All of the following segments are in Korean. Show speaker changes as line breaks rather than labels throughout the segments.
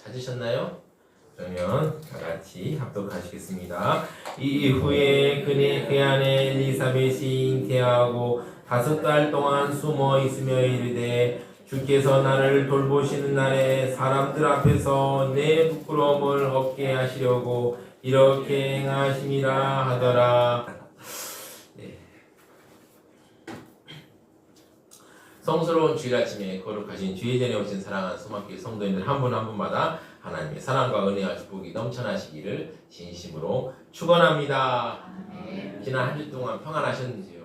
찾으셨나요? 그러면 다 같이 합독하시겠습니다. 이후에 그 안에 엘리사벳이 잉태하고 5달 동안 숨어 있으며 이르되 주께서 나를 돌보시는 날에 사람들 앞에서 내 부끄러움을 없게 하시려고 이렇게 행하심이라 하더라. 네. 성스러운 주일 아침에 거룩하신 주의 전에 오신 사랑하는 소망교회 성도님들 한 분 한 분마다 하나님의 사랑과 은혜와 축복이 넘쳐나시기를 진심으로 축원합니다. 지난 한 주 동안 평안하셨는지요?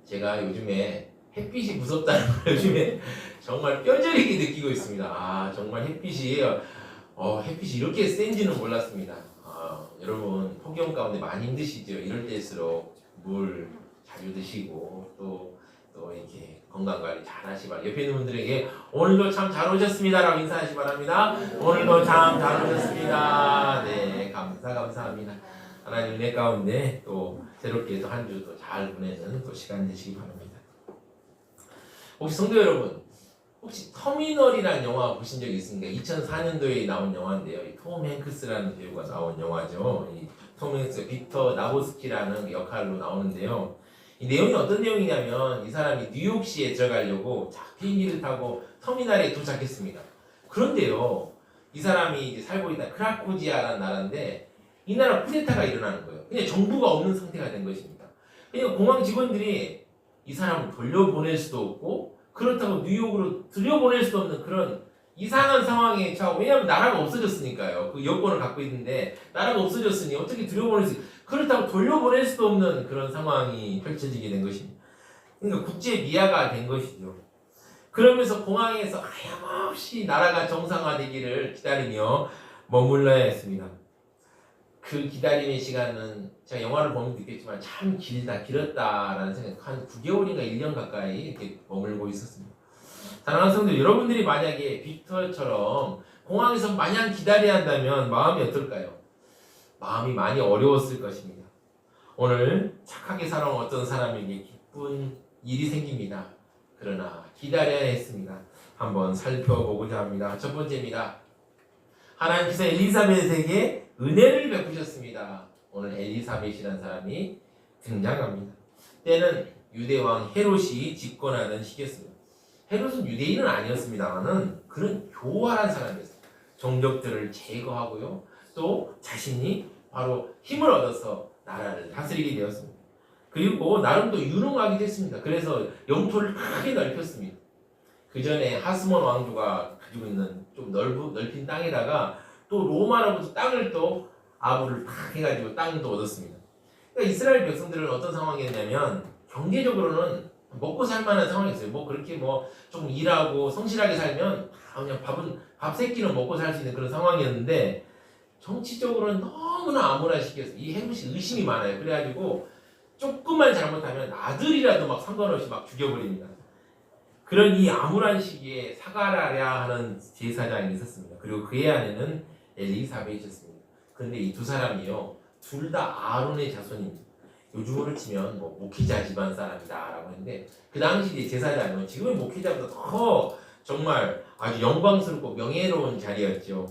제가 요즘에 햇빛이 무섭다는 걸 요즘에 정말 뼈저리게 느끼고 있습니다. 정말 햇빛이 이렇게 센지는 몰랐습니다. 여러분 폭염 가운데 많이 힘드시죠? 이럴 때일수록 물 자주 드시고 또 이렇게 건강관리 잘 하시 바랍니다. 옆에 있는 분들에게 오늘도 참 잘 오셨습니다 라고 인사하시 바랍니다. 오늘도 참 잘 오셨습니다. 네, 감사합니다. 하나님 은혜 가운데 또 새롭게 또 한 주도 잘 보내는 또 시간 되시기 바랍니다. 혹시 성도 여러분, 혹시 터미널이라는 영화 보신 적 있습니까? 2004년도에 나온 영화인데요. 톰 행크스라는 배우가 나온 영화죠. 톰 행크스, 빅터 나보스키라는 역할로 나오는데요. 이 내용이 어떤 내용이냐면 이 사람이 뉴욕시에 들어가려고 비행기를 타고 터미널에 도착했습니다. 그런데요, 이 사람이 이제 살고 있는 크라코지아라는 나라인데 이 나라 쿠데타가 일어나는 거예요. 그냥 정부가 없는 상태가 된 것입니다. 그러니까 공항 직원들이 이 사람을 돌려보낼 수도 없고 그렇다고 뉴욕으로 들여보낼 수도 없는 그런 이상한 상황에 처하고, 왜냐하면 나라가 없어졌으니까요. 그 여권을 갖고 있는데 나라가 없어졌으니 어떻게 들여보낼 수, 그렇다고 돌려보낼 수도 없는 그런 상황이 펼쳐지게 된 것입니다. 그러니까 국제 미아가 된 것이죠. 그러면서 공항에서 하염없이 나라가 정상화되기를 기다리며 머물러야 했습니다. 그 기다림의 시간은 제가 영화를 보면 느꼈지만 참 길었다라는 생각, 한 9개월인가 1년 가까이 이렇게 머물고 있었습니다. 사랑하는 성도 여러분들이 만약에 빅터처럼 공항에서 마냥 기다려야 한다면 마음이 어떨까요? 마음이 많이 어려웠을 것입니다. 오늘 착하게 살아온 어떤 사람에게 기쁜 일이 생깁니다. 그러나 기다려야 했습니다. 한번 살펴보고자 합니다. 첫 번째입니다. 하나님께서 엘리사벳에게 은혜를 베푸셨습니다. 오늘 엘리사벳이라는 사람이 등장합니다. 때는 유대왕 헤롯이 집권하던 시기였습니다. 헤롯은 유대인은 아니었습니다만은 그는 교활한 사람이었습니다. 종족들을 제거하고요, 또 자신이 바로 힘을 얻어서 나라를 다스리게 되었습니다. 그리고 나름도 유능하기도 했습니다. 그래서 영토를 크게 넓혔습니다. 그 전에 하스몬 왕조가 가지고 있는 좀 넓힌 땅에다가 또 로마로부터 땅을 또 아부를 탁 해가지고 땅도 얻었습니다. 그러니까 이스라엘 백성들은 어떤 상황이었냐면 경제적으로는 먹고 살 만한 상황이었어요. 그렇게 좀 일하고 성실하게 살면 그냥 밥 세 끼는 먹고 살 수 있는 그런 상황이었는데, 정치적으로는 너무나 암울한 시기였어요. 이 헤롯이 의심이 많아요. 그래가지고 조금만 잘못하면 아들이라도 막 상관없이 막 죽여버립니다. 그런 이 암울한 시기에 사가랴 하는 제사장이 있었습니다. 그리고 그의 아내는 엘리사벳이었습니다. 그런데 이 두 사람이요, 둘 다 아론의 자손입니다. 요즘으로 치면 목회자 집안 사람이다라고 했는데, 그 당시 제사장은 지금의 목회자보다 더 정말 아주 영광스럽고 명예로운 자리였죠.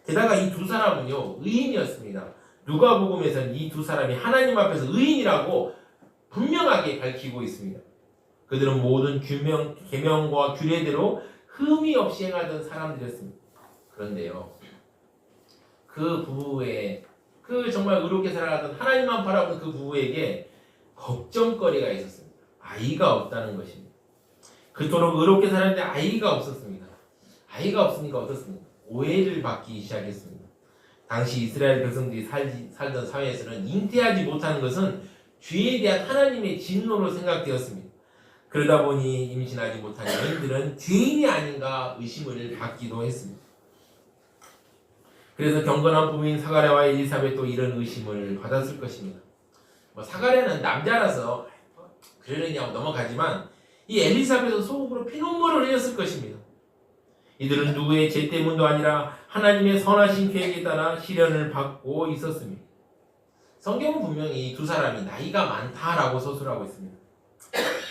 게다가 이 두 사람은요, 의인이었습니다. 누가복음에서는 이 두 사람이 하나님 앞에서 의인이라고 분명하게 밝히고 있습니다. 그들은 모든 계명과 규례대로 흠이 없이 행하던 사람들이었습니다. 그런데요, 그 부부의 정말 의롭게 살아가던 하나님만 바라보는 그 부부에게 걱정거리가 있었습니다. 아이가 없다는 것입니다. 그토록 의롭게 살았는데 아이가 없었습니다. 아이가 없으니까 어떻습니까? 오해를 받기 시작했습니다. 당시 이스라엘 백성들이 살던 사회에서는 잉태하지 못하는 것은 죄에 대한 하나님의 진노로 생각되었습니다. 그러다 보니 임신하지 못한 여인들은 죄인이 아닌가 의심을 받기도 했습니다. 그래서 경건한 부부인 사가랴와 엘리사벳도 이런 의심을 받았을 것입니다. 사가랴는 남자라서 그러느냐고 넘어가지만 이 엘리사벳은 속으로 피눈물을 흘렸을 것입니다. 이들은 누구의 죄 때문도 아니라 하나님의 선하신 계획에 따라 시련을 받고 있었습니다. 성경은 분명히 두 사람이 나이가 많다라고 서술하고 있습니다.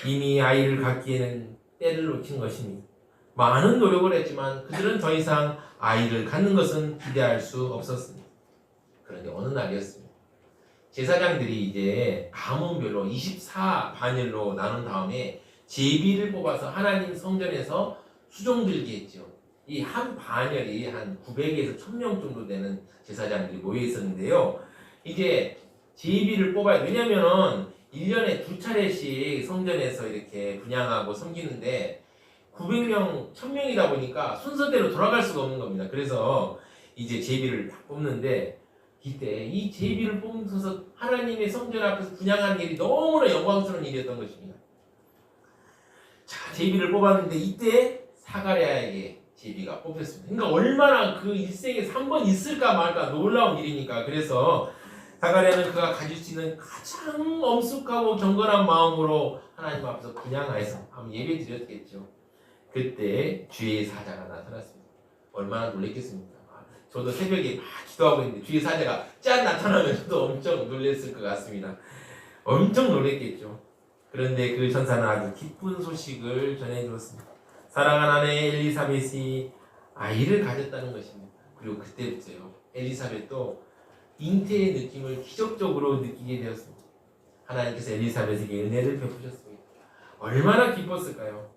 이미 아이를 갖기에는 때를 놓친 것입니다. 많은 노력을 했지만 그들은 더 이상 아이를 갖는 것은 기대할 수 없었습니다. 그런데 어느 날이었습니다. 제사장들이 이제 가문별로 24반열로 나눈 다음에 제비를 뽑아서 하나님 성전에서 수종들게 했죠. 이 한 반열이 한 900에서 1000명 정도 되는 제사장들이 모여 있었는데요. 이제 제비를 뽑아야, 왜냐면은 1년에 2차례씩 성전에서 이렇게 분향하고 섬기는데 900명, 1000명이다 보니까 순서대로 돌아갈 수가 없는 겁니다. 그래서 이제 제비를 딱 뽑는데, 이때 이 제비를 뽑으면서 하나님의 성전 앞에서 분향하는 일이 너무나 영광스러운 일이었던 것입니다. 자, 제비를 뽑았는데 이때 사가랴에게 제비가 뽑혔습니다. 그러니까 얼마나 그 일생에서 한 번 있을까 말까 놀라운 일이니까. 그래서 사가랴는 그가 가질 수 있는 가장 엄숙하고 경건한 마음으로 하나님 앞에서 분향하여서 한번 예배 드렸겠죠. 그때 주의 사자가 나타났습니다. 얼마나 놀랬겠습니까? 저도 새벽에 막 기도하고 있는데 주의 사자가 짠 나타나면 저도 엄청 놀랬을 것 같습니다. 엄청 놀랬겠죠. 그런데 그 천사는 아주 기쁜 소식을 전해주었습니다. 사랑하는 아내 엘리사벳이 아이를 가졌다는 것입니다. 그리고 그때부터요, 엘리사벳도 잉태의 느낌을 기적적으로 느끼게 되었습니다. 하나님께서 엘리사벳에게 은혜를 베푸셨습니다. 얼마나 기뻤을까요?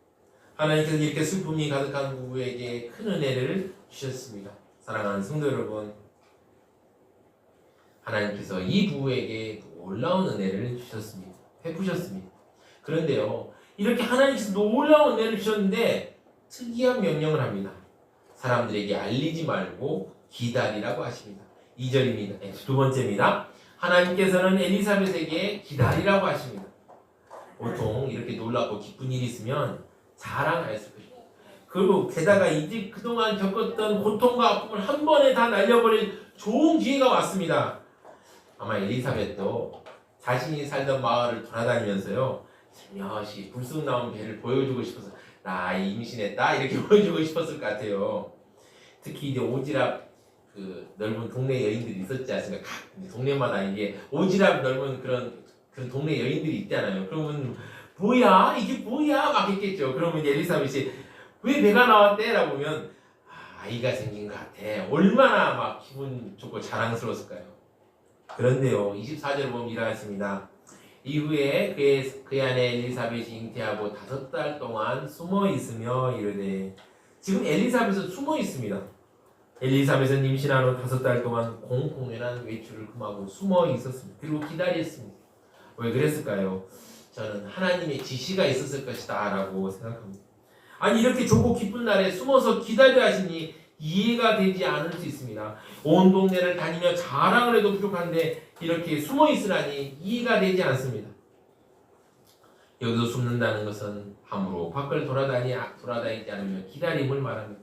하나님께서 이렇게 슬픔이 가득한 부부에게 큰 은혜를 주셨습니다. 사랑하는 성도 여러분, 하나님께서 이 부부에게 놀라운 은혜를 주셨습니다. 베푸셨습니다. 그런데요, 이렇게 하나님께서 놀라운 은혜를 주셨는데 특이한 명령을 합니다. 사람들에게 알리지 말고 기다리라고 하십니다. 2절입니다. 두 번째입니다. 하나님께서는 엘리사벳에게 기다리라고 하십니다. 보통 이렇게 놀랍고 기쁜 일이 있으면 자랑하였을 것입니다. 그리고 게다가 이제 그동안 겪었던 고통과 아픔을 한 번에 다 날려버릴 좋은 기회가 왔습니다. 아마 엘리사벳도 자신이 살던 마을을 돌아다니면서요, 슬며시 불쑥 나온 배를 보여주고 싶어서 나 임신했다 이렇게 보여주고 싶었을 것 같아요. 특히 이제 오지랖 그 넓은 동네 여인들이 있었지 않습니까? 각 동네마다 이게 오지랖 넓은 그런 동네 여인들이 있잖아요. 그러면 뭐야 이게 뭐야 막 했겠죠. 그러면 엘리사벳이 왜 배가 나왔대? 라고 보면 아이가 생긴 것 같아. 얼마나 막 기분 좋고 자랑스러웠을까요? 그런데요, 24절 보면 일어났습니다. 이후에 그의 아내 엘리사벳이 잉태하고 5달 동안 숨어 있으며 이르되, 지금 엘리사벳은 숨어 있습니다. 엘리사벳은 임신한 후 5달 동안 공공연한 외출을 금하고 숨어 있었습니다. 그리고 기다렸습니다. 왜 그랬을까요? 저는 하나님의 지시가 있었을 것이다 라고 생각합니다. 아니, 이렇게 좋고 기쁜 날에 숨어서 기다려 하시니 이해가 되지 않을 수 있습니다. 온 동네를 다니며 자랑을 해도 부족한데 이렇게 숨어 있으라니 이해가 되지 않습니다. 여기서 숨는다는 것은 함부로 밖을 돌아다니지 않으며 기다림을 말합니다.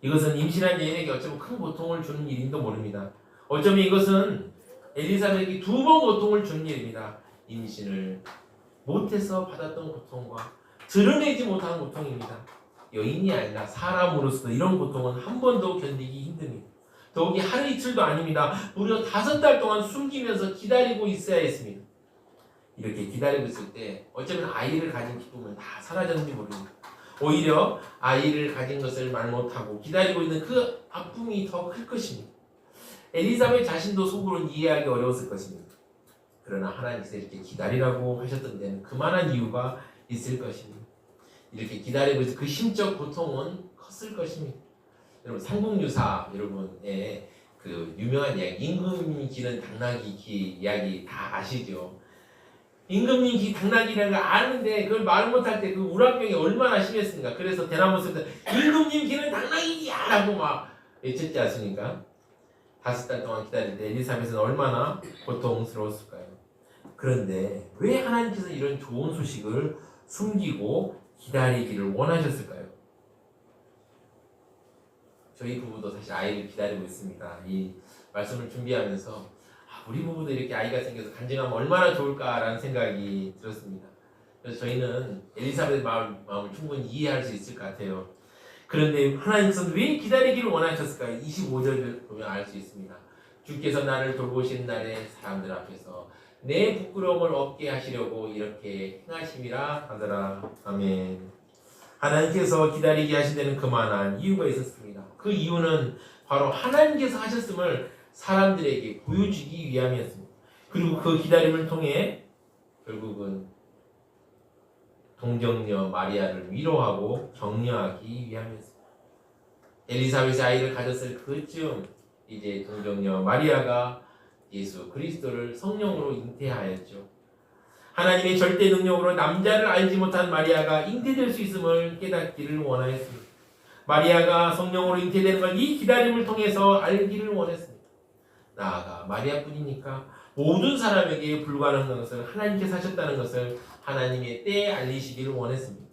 이것은 임신한 여인에게 어쩌면 큰 고통을 주는 일인도 모릅니다. 어쩌면 이것은 엘리사벳에게 2번 고통을 주는 일입니다. 임신을 못해서 받았던 고통과 드러내지 못한 고통입니다. 여인이 아니라 사람으로서 이런 고통은 한 번도 견디기 힘듭니다. 더욱이 하루 이틀도 아닙니다. 무려 5달 동안 숨기면서 기다리고 있어야 했습니다. 이렇게 기다리고 있을 때 어쩌면 아이를 가진 기쁨은 다 사라졌는지 모릅니다. 오히려 아이를 가진 것을 말 못하고 기다리고 있는 그 아픔이 더 클 것입니다. 엘리사벳 자신도 속으로는 이해하기 어려웠을 것입니다. 그러나 하나님께서 이렇게 기다리라고 하셨던 데는 그만한 이유가 있을 것입니다. 이렇게 기다리고 있을 그 심적 고통은 컸을 것입니다. 여러분, 삼국유사 여러분의 그 유명한 이야기, 임금이 기른 당나귀 기 이야기 다 아시죠? 임금님 기 당나귀라는 걸 아는데 그걸 말 못할 때 그 우라병이 얼마나 심했습니까? 그래서 대나무 속에서 임금님 기는 당나귀야! 라고 막 외쳤지 않습니까? 5달 동안 기다릴 때 엘리사벳은 얼마나 고통스러웠을까요? 그런데 왜 하나님께서 이런 좋은 소식을 숨기고 기다리기를 원하셨을까요? 저희 부부도 사실 아이를 기다리고 있습니다. 이 말씀을 준비하면서 우리 부부도 이렇게 아이가 생겨서 간증하면 얼마나 좋을까라는 생각이 들었습니다. 그래서 저희는 엘리사벳의 마음을 충분히 이해할 수 있을 것 같아요. 그런데 하나님께서는 왜 기다리기를 원하셨을까요? 25절을 보면 알 수 있습니다. 주께서 나를 돌보시는 날에 사람들 앞에서 내 부끄러움을 없게 하시려고 이렇게 행하심이라 하더라. 아멘. 하나님께서 기다리게 하신 데는 그만한 이유가 있었습니다. 그 이유는 바로 하나님께서 하셨음을 사람들에게 보여주기 위함이었습니다. 그리고 그 기다림을 통해 결국은 동정녀 마리아를 위로하고 격려하기 위함이었습니다. 엘리사벳이 아이를 가졌을 그쯤 이제 동정녀 마리아가 예수 그리스도를 성령으로 잉태하였죠. 하나님의 절대 능력으로 남자를 알지 못한 마리아가 잉태될 수 있음을 깨닫기를 원하였습니다. 마리아가 성령으로 잉태되는 걸 이 기다림을 통해서 알기를 원했습니다. 나아가 마리아뿐이니까 모든 사람에게 불가능한 것을 하나님께서 하셨다는 것을 하나님의 때에 알리시기를 원했습니다.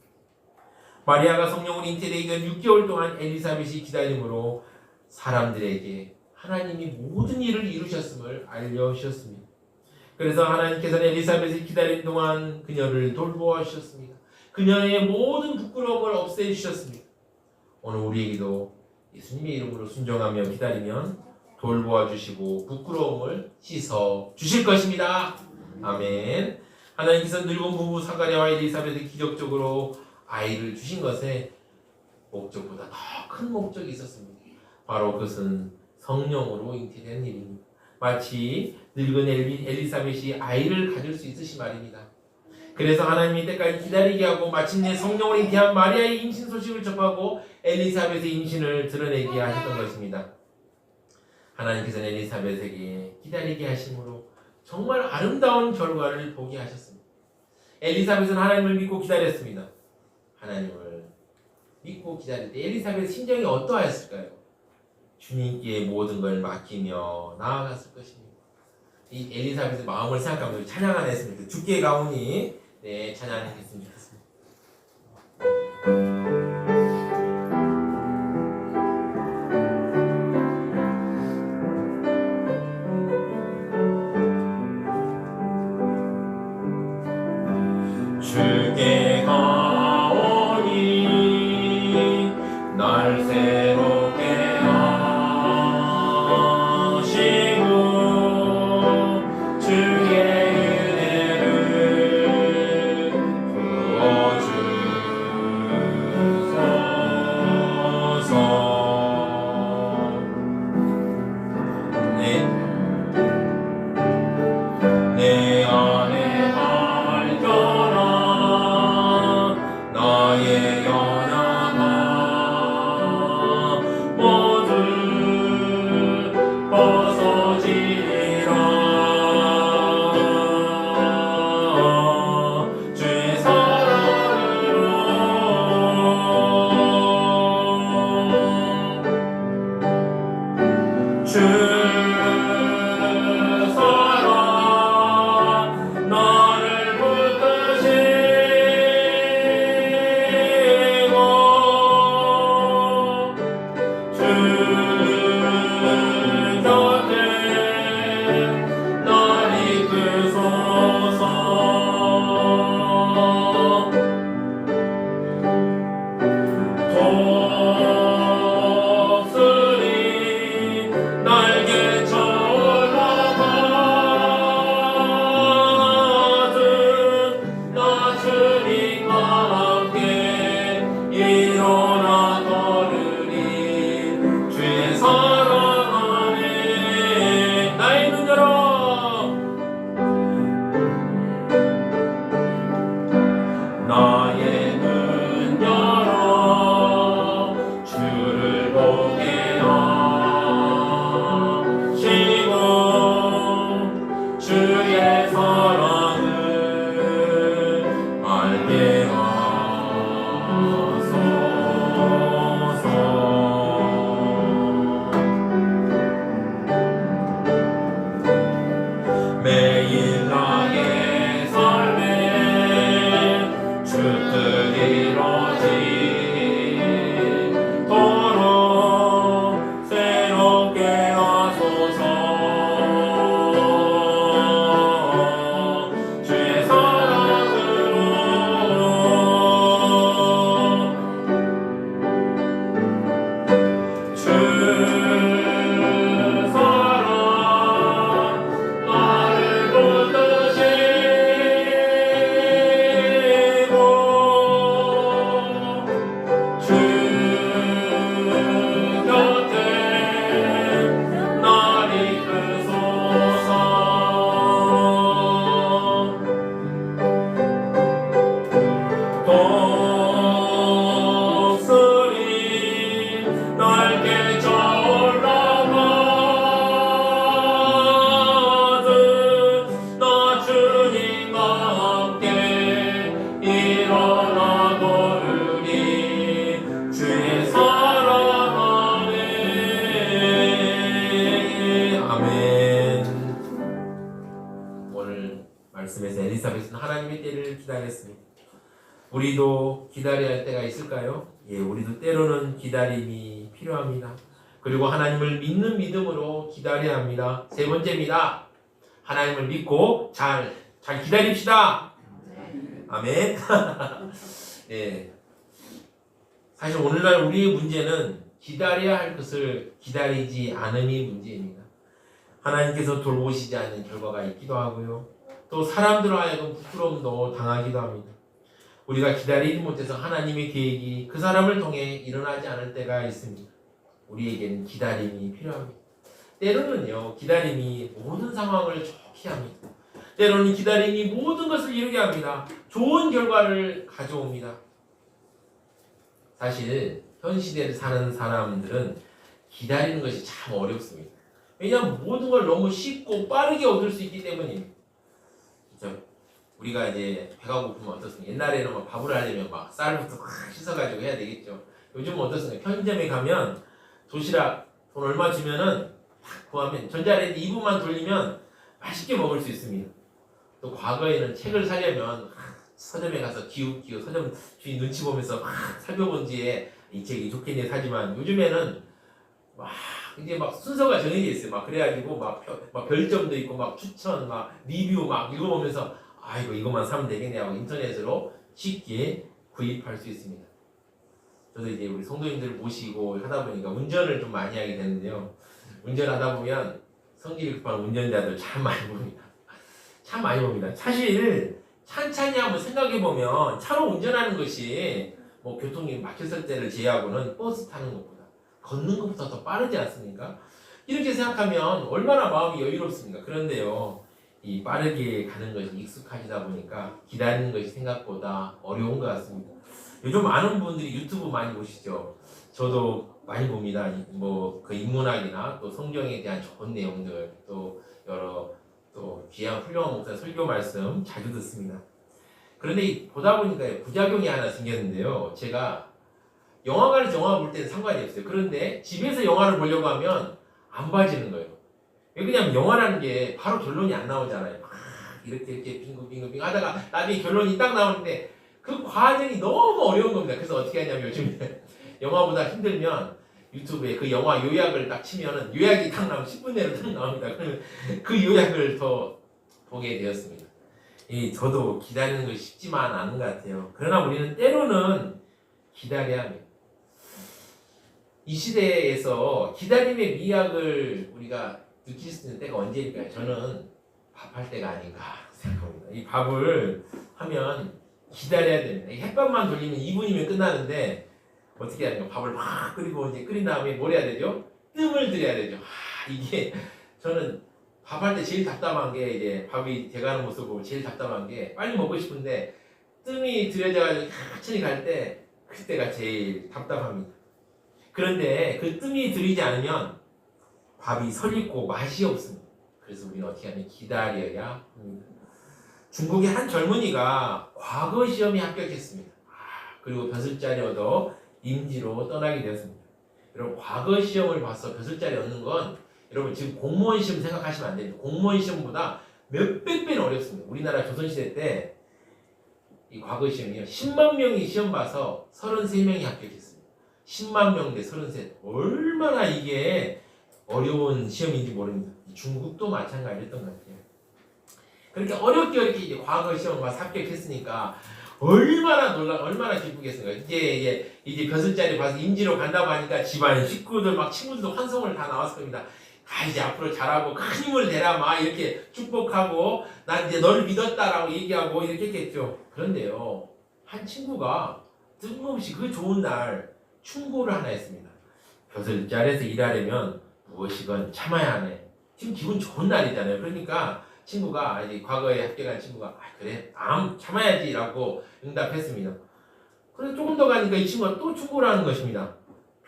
마리아가 성령으로 잉태되기 전 6개월 동안 엘리사벳이 기다림으로 사람들에게 하나님이 모든 일을 이루셨음을 알려주셨습니다. 그래서 하나님께서는 엘리사벳을 기다린 동안 그녀를 돌보아 주셨습니다. 그녀의 모든 부끄러움을 없애주셨습니다. 오늘 우리에게도 예수님의 이름으로 순종하며 기다리면 돌보아 주시고 부끄러움을 씻어 주실 것입니다. 아멘. 하나님께서 늙은 부부 사가랴와 엘리사벳을 기적적으로 아이를 주신 것에 목적보다 더 큰 목적이 있었습니다. 바로 그것은 성령으로 잉태된 일입니다. 마치 늙은 엘리사벳이 아이를 가질 수 있으신 말입니다. 그래서 하나님이 때까지 기다리게 하고 마침내 성령으로 잉태한 마리아의 임신 소식을 접하고 엘리사벳의 임신을 드러내게 하셨던 것입니다. 하나님께서는 엘리사벳에게 기다리게 하심으로 정말 아름다운 결과를 보게 하셨습니다. 엘리사벳은 하나님을 믿고 기다렸습니다. 하나님을 믿고 기다릴 때 엘리사벳의 심정이 어떠하였을까요? 주님께 모든 걸 맡기며 나아갔을 것입니다. 이 엘리사벳의 마음을 생각하면서 찬양 하나 했습니다. 주께 가오니 찬양했으면 좋겠습니다. 주께 가오니 날 새롭게 하시고 주의 은혜를 부어주소서. 내 안에 발견한 나의 연약함 모두 벗어지리라. 주의 사랑으로 주 나를 붙드시고 주 곁에 날 이끄소서. 독수리 날개쳐 주님과 함께 일어나 걸으리. 주 것을 기다렸습니다. 우리도 기다려야 할 때가 있을까요? 예, 우리도 때로는 기다림이 필요합니다. 그리고 하나님을 믿는 믿음으로 기다려야 합니다. 세 번째입니다. 하나님을 믿고 잘 기다립시다. 아멘. 네. 사실 오늘날 우리의 문제는 기다려야 할 것을 기다리지 않음이 문제입니다. 하나님께서 돌보시지 않는 결과가 있기도 하고요. 또 사람들로 하여금 부끄러움도 당하기도 합니다. 우리가 기다리지 못해서 하나님의 계획이 그 사람을 통해 일어나지 않을 때가 있습니다. 우리에게는 기다림이 필요합니다. 때로는요, 기다림이 모든 상황을 좋게 합니다. 때로는 기다림이 모든 것을 이루게 합니다. 좋은 결과를 가져옵니다. 사실 현 시대를 사는 사람들은 기다리는 것이 참 어렵습니다. 왜냐하면 모든 걸 너무 쉽고 빠르게 얻을 수 있기 때문입니다. 그렇죠? 우리가 이제 배가 고프면 어떻습니까? 옛날에는 막 밥을 하려면 막 쌀부터 막 씻어가지고 해야 되겠죠. 요즘은 어떻습니까? 편의점에 가면 도시락 돈 얼마 주면은 딱 구하면 전자레인지 2분만 돌리면 맛있게 먹을 수 있습니다. 또 과거에는 책을 사려면 서점에 가서 기웃기웃 서점 주인 눈치 보면서 막 살펴본 뒤에 이 책이 좋겠네 사지만 요즘에는 막 이제 막 순서가 정해져 있어요. 막 그래가지고 막 별점도 있고 막 추천 막 리뷰 막 읽어보면서 아이고 이것만 사면 되겠네 하고 인터넷으로 쉽게 구입할 수 있습니다. 저도 이제 우리 성도님들 모시고 하다 보니까 운전을 좀 많이 하게 되는데요. 운전하다 보면 성질이 급한 운전자들 참 많이 봅니다. 참 많이 봅니다. 사실 찬찬히 한번 생각해 보면 차로 운전하는 것이 뭐 교통이 막혔을 때를 제외하고는 버스 타는 것보다 걷는 것보다 더 빠르지 않습니까? 이렇게 생각하면 얼마나 마음이 여유롭습니까? 그런데요, 이 빠르게 가는 것이 익숙하시다 보니까 기다리는 것이 생각보다 어려운 것 같습니다. 요즘 많은 분들이 유튜브 많이 보시죠. 저도 많이 봅니다. 뭐 그 인문학이나 또 성경에 대한 좋은 내용들 또 여러 또 귀한 훌륭한 목사 설교 말씀 자주 듣습니다. 그런데 보다 보니까 부작용이 하나 생겼는데요. 제가 영화관에서 영화 볼 때는 상관이 없어요. 그런데 집에서 영화를 보려고 하면 안 봐지는 거예요. 왜 그러냐면 영화라는 게 바로 결론이 안 나오잖아요. 막 이렇게 빙글빙글 하다가 나중에 결론이 딱 나오는데 그 과정이 너무 어려운 겁니다. 그래서 어떻게 하냐면 요즘에 영화보다 힘들면 유튜브에 그 영화 요약을 딱 치면은 요약이 딱 나오면 10분 내로 딱 나옵니다. 그러면 그 요약을 더 보게 되었습니다. 저도 기다리는 것이 쉽지만 않은 것 같아요. 그러나 우리는 때로는 기다려야 합니다. 이 시대에서 기다림의 미학을 우리가 느낄 수 있는 때가 언제일까요? 저는 밥할 때가 아닌가 생각합니다. 이 밥을 하면 기다려야 됩니다. 이 햇밥만 돌리면 2분이면 끝나는데 어떻게 하냐? 밥을 막 끓이고 이제 끓인 다음에 뭘 해야 되죠? 뜸을 들여야 되죠. 이게 저는 밥할 때 제일 답답한 게 이제 밥이 돼가는 모습을 보고 제일 답답한 게 빨리 먹고 싶은데 뜸이 들여져가지고 천천히 갈 때 그때가 제일 답답합니다. 그런데 그 뜸이 들이지 않으면 밥이 설익고 맛이 없습니다. 그래서 우리는 어떻게 하면 기다려야 합니다. 중국의 한 젊은이가 과거 시험에 합격했습니다. 그리고 벼슬자리 얻어 임지로 떠나게 되었습니다. 여러분 과거 시험을 봐서 벼슬자리 얻는 건 여러분 지금 공무원 시험 생각하시면 안 됩니다. 공무원 시험보다 몇백 배는 어렵습니다. 우리나라 조선시대 때 이 과거 시험이요 10만 명이 시험 봐서 33명이 합격했습니다. 10만 명 대 33. 얼마나 이게 어려운 시험인지 모릅니다. 중국도 마찬가지였던 것 같아요. 그렇게 어렵게 이제 과거 시험 봐서 합격했으니까 얼마나 기쁘겠습니까? 이제 벼슬자리 봐서 임지로 간다고 하니까 집안 식구들 막 친구들도 환송을 다 나왔을 겁니다. 이제 앞으로 잘하고 큰 힘을 내라 막 이렇게 축복하고 난 이제 너를 믿었다라고 얘기하고 이렇게 했겠죠. 그런데요, 한 친구가 뜬금없이 그 좋은 날 충고를 하나 했습니다. 벼슬자리에서 일하려면 무엇이건 참아야 하네. 지금 기분 좋은 날이잖아요. 그러니까 친구가 이제 과거에 합격한 친구가 그래 참아야지 라고 응답했습니다. 그래서 조금 더 가니까 이 친구가 또 충고를 하는 것입니다.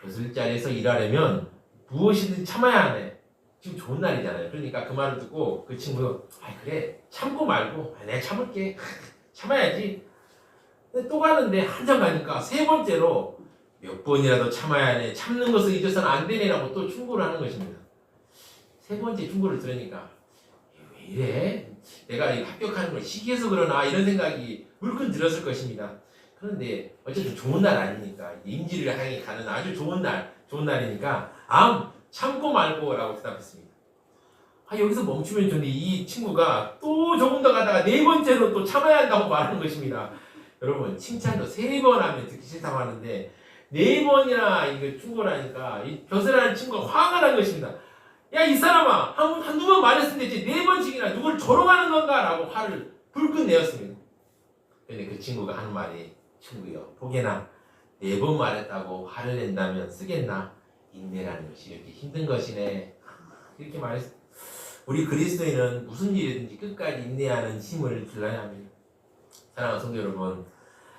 벼슬자리에서 일하려면 무엇이든 참아야 하네. 지금 좋은 날이잖아요. 그러니까 그 말을 듣고 그 친구가 그래 참고 말고 내가 참을게 참아야지. 근데 또 가는데 한참 가니까 세 번째로 몇 번이라도 참아야 하네. 참는 것을 잊어서는 안 되네라고 또 충고를 하는 것입니다. 세 번째 충고를 들으니까 왜 이래? 내가 이 합격하는 걸 시기해서 그러나 이런 생각이 물씬 들었을 것입니다. 그런데 어쨌든 좋은 날 아니니까 임지를 향해 가는 아주 좋은 날이니까 참고 말고라고 대답했습니다. 여기서 멈추면 좋은데 이 친구가 또 조금 더 가다가 네 번째로 또 참아야 한다고 말하는 것입니다. 여러분 칭찬도 3번 하면 듣기 싫다고 하는데 4번이나 이거 충고라니까 이 벼슬하는 친구가 화가 난 것입니다. 야 이 사람아 한두 번 말했으면 되지 4번씩이나 누굴 조롱하는 건가? 라고 화를 불끈 내었습니다. 근데 그 친구가 하는 말이 친구여 보게나 4번 말했다고 화를 낸다면 쓰겠나? 인내라는 것이 이렇게 힘든 것이네. 이렇게 말했습니다. 우리 그리스도인은 무슨 일이든지 끝까지 인내하는 힘을 길러야 합니다. 사랑하는 성도 여러분,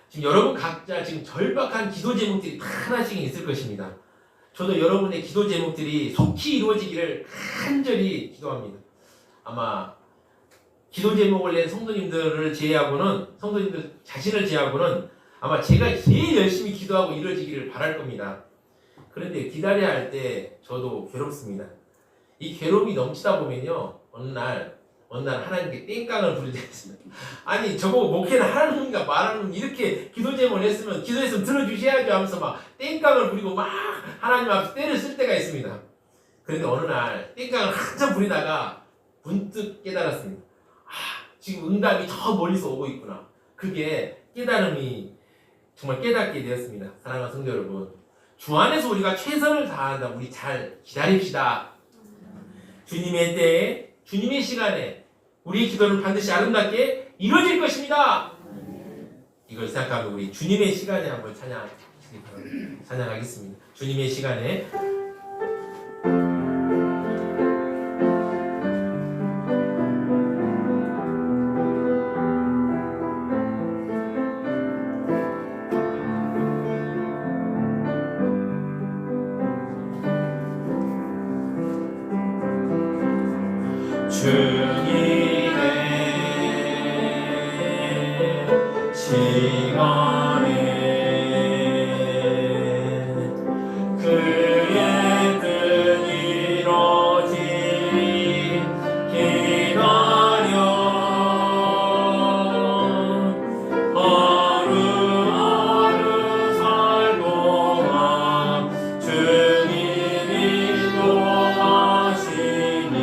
지금 여러분 각자 지금 절박한 기도 제목들이 다 하나씩 있을 것입니다. 저도 여러분의 기도 제목들이 속히 이루어지기를 간절히 기도합니다. 아마 기도 제목을 낸 성도님들 자신을 제외하고는 아마 제가 제일 열심히 기도하고 이루어지기를 바랄 겁니다. 그런데 기다려야 할 때 저도 괴롭습니다. 이 괴로움이 넘치다 보면요, 어느 날 하나님께 땡깡을 부리게 됐습니다. 아니 저보고 목회는 하나님과 말하는 이렇게 기도 제목을 기도했으면 들어주셔야죠 하면서 막 땡깡을 부리고 막 하나님 앞에 때를 쓸 때가 있습니다. 그런데 어느 날 땡깡을 한참 부리다가 문득 깨달았습니다. 지금 응답이 저 멀리서 오고 있구나. 그게 깨달음이 정말 깨닫게 되었습니다. 사랑하는 성도 여러분, 주 안에서 우리가 최선을 다한다. 우리 잘 기다립시다. 주님의 때에, 주님의 시간에 우리의 기도는 반드시 아름답게 이루어질 것입니다. 이걸 생각하고 우리 주님의 시간에 한번 찬양하겠습니다. 주님의 시간에 주님의 시간에 그의 뜻 이루어지리 기다려 하루하루 살 동안 주님이 인도하시니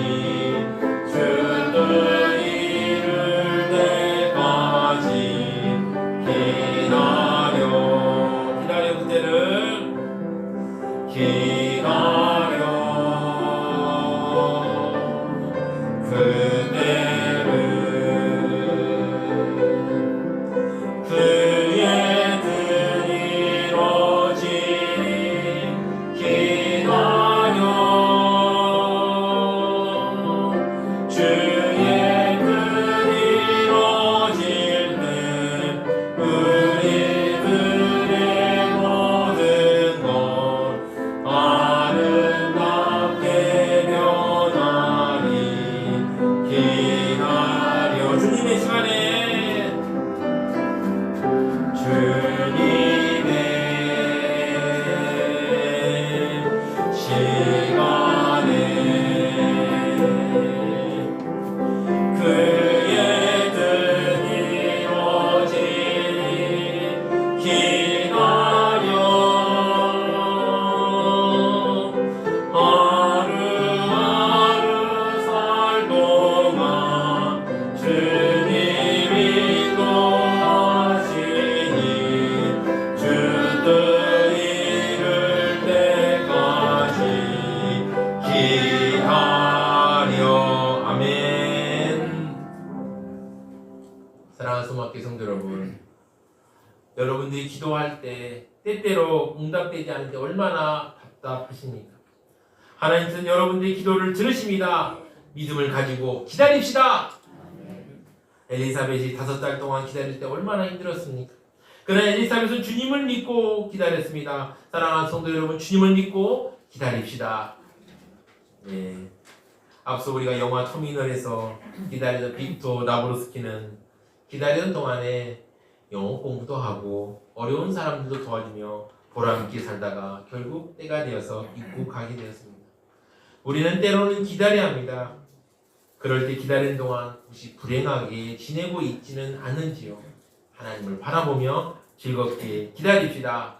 여러분들이 기도할 때 때때로 응답되지 않는데 얼마나 답답하십니까? 하나님께서는 여러분들의 기도를 들으십니다. 믿음을 가지고 기다립시다. 엘리사벳이 5달 동안 기다릴 때 얼마나 힘들었습니까? 그러나 엘리사벳은 주님을 믿고 기다렸습니다. 사랑하는 성도 여러분, 주님을 믿고 기다립시다. 네. 앞서 우리가 영화 터미널에서 기다리던 빅토 나브로스키는 기다리는 동안에 영어 공부도 하고 어려운 사람들도 도와주며 보람있게 살다가 결국 때가 되어서 입국하게 되었습니다. 우리는 때로는 기다려야 합니다. 그럴 때 기다리는 동안 혹시 불행하게 지내고 있지는 않는지요? 하나님을 바라보며 즐겁게 기다립시다.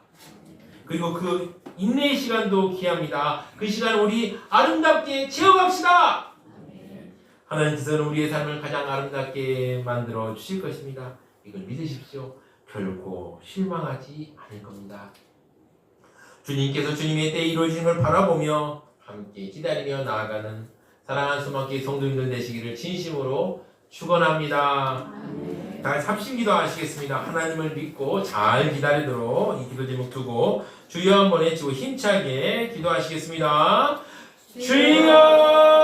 그리고 그 인내의 시간도 귀합니다. 그 시간 우리 아름답게 채워갑시다. 하나님께서는 우리의 삶을 가장 아름답게 만들어 주실 것입니다. 이걸 믿으십시오. 결코 실망하지 않을 겁니다. 주님께서 주님의 때에 이루어지는 걸 바라보며 함께 기다리며 나아가는 사랑하는 수막교회 성도님들 되시기를 진심으로 축원합니다. 다 합심기도 하시겠습니다. 하나님을 믿고 잘 기다리도록 이 기도 제목 두고 주여 한번 외치고 힘차게 기도하시겠습니다. 주여!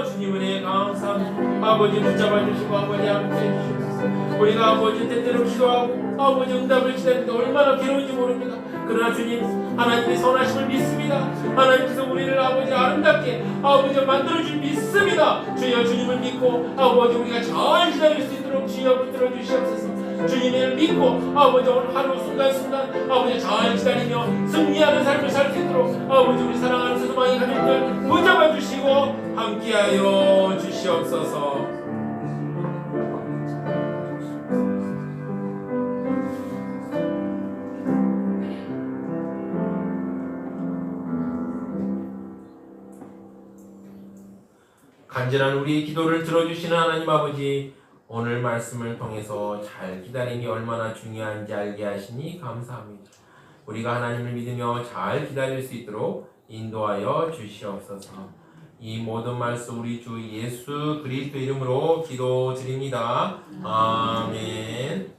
주님 은혜 감사합니다. 아버지 붙잡아 주시고 아버지 함께 해주시옵소서. 우리가 아버지 때때로 기도하고 아버지 응답을 기다리는데 얼마나 괴로운지 모릅니다. 그러나 주님 하나님의 선하심을 믿습니다. 하나님께서 우리를 아버지 아름답게 아버지 만들어줄 믿습니다. 주여 주님을 믿고 아버지 우리가 잘 기다릴 수 있도록 주여 붙들어 주시옵소서. 주님을 믿고 아버지 오늘 하루 순간순간 아버지 잘 기다리며 승리하는 삶을 살 수 있도록 아버지 우리 사랑하는 소망이 가족들 붙잡아 주시고 함께하여 주시옵소서. 간절한 우리의 기도를 들어주시는 하나님 아버지, 오늘 말씀을 통해서 잘 기다림이 얼마나 중요한지 알게 하시니 감사합니다. 우리가 하나님을 믿으며 잘 기다릴 수 있도록 인도하여 주시옵소서. 이 모든 말씀 우리 주 예수 그리스도 이름으로 기도드립니다. 아멘.